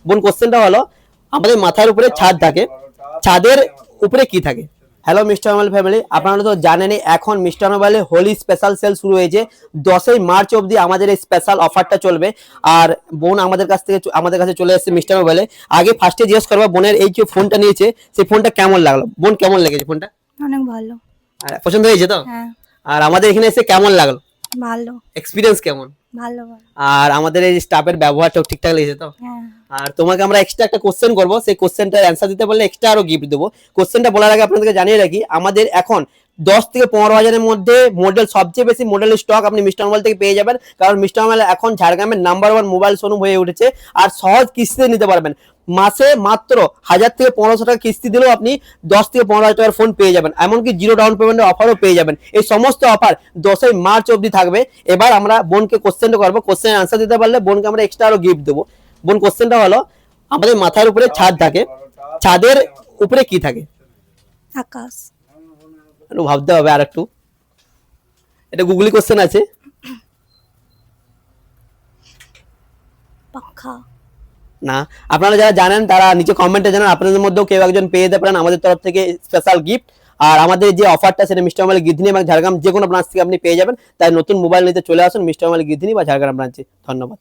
বোন কোশ্চেনটা হলো, আমাদের মাথার উপরে ছাদ থাকে, ছাদের উপরে কি থাকে? হ্যালো মিস্টার মোবাইল ফ্যামিলি, আপনারা তো জানেনই এখন মিস্টার মোবাইলে হোলি স্পেশাল সেল শুরু হয়েছে। 10ই মার্চ অবধি আমাদের এই স্পেশাল অফারটা চলবে। আর বোন আমাদের কাছে চলে এসেছে মিস্টার মোবাইলে। আগে ফার্স্টে জিজ্ঞেস করবো বোনের এই যে ফোনটা নিয়েছে সেই ফোনটা কেমন লাগলো। বোন কেমন লেগেছে ফোনটা? অনেক ভালো। আর পছন্দ হয়েছে তো? হ্যাঁ। আর আমাদের এখানে এসে কেমন লাগলো? ভালো। এক্সপিরিয়েন্স কেমন? ভালো। আর আমাদের এই স্টাফের ব্যবহারটাও ঠিকঠাক লেগেছে তো? হ্যাঁ। আর তোমাকে আমরা এক্সট্রা একটা কোশ্চেন করবো, সেই কোশ্চেনটার অ্যান্সার দিতে পারলে এক্সট্রা আরো গিফট দেবো। কোশ্চেনটা বলার আগে আপনাদেরকে জানিয়ে রাখি, আমাদের এখন 10 থেকে 15 হাজারের মধ্যে মডেল, সবচেয়ে বেশি মডেলের স্টক আপনি মিস্টার মোবাইল থেকে পেয়ে যাবেন। কারণ মিস্টার মোবাইল এখন ঝাড়গ্রামের নাম্বার 1 মোবাইল শোরুম হয়ে উঠেছে। আর সহজ কিস্তিতে নিতে পারবেন, মাসে মাত্র 1000 থেকে 1500 টাকা কিস্তি দিলেও আপনি 10 থেকে 15 হাজার টাকার ফোন পেয়ে যাবেন। এমনকি জিরো ডাউন পেমেন্টের অফারও পেয়ে যাবেন। এই সমস্ত অফার 10ই মার্চ অবধি থাকবে। এবার আমরা বোনকে কোশ্চেনটা করবো, কোশ্চেনের আনসার দিতে পারলে বোনকে আমরা এক্সট্রা আরো গিফট দেবো। বোন কোশ্চেনটা হলো, আমাদের মাথার উপরে ছাদ থাকে, ছাদের উপরে কি থাকে? আকাশ। একটু ভাবতে হবে আর একটু, এটা গুগলি কোশ্চেন আছে। পাখা। না, আপনারা যারা জানেন তারা নিচে কমেন্টে জানান, আপনাদের মধ্যেও কেউ একজন পেয়ে যেতে পারেন আমাদের তরফ থেকে স্পেশাল গিফট। আর আমাদের যে অফারটা সেটা মিস্টার মোবাইল গিধনি এবং ঝাড়গ্রাম যে কোনো ব্রাঞ্চ থেকে আপনি পেয়ে যাবেন। তাই নতুন মোবাইল নিতে চলে আসুন মিস্টার মোবাইল গিধনি বা ঝাড়গ্রাম ব্রাঞ্চে। ধন্যবাদ।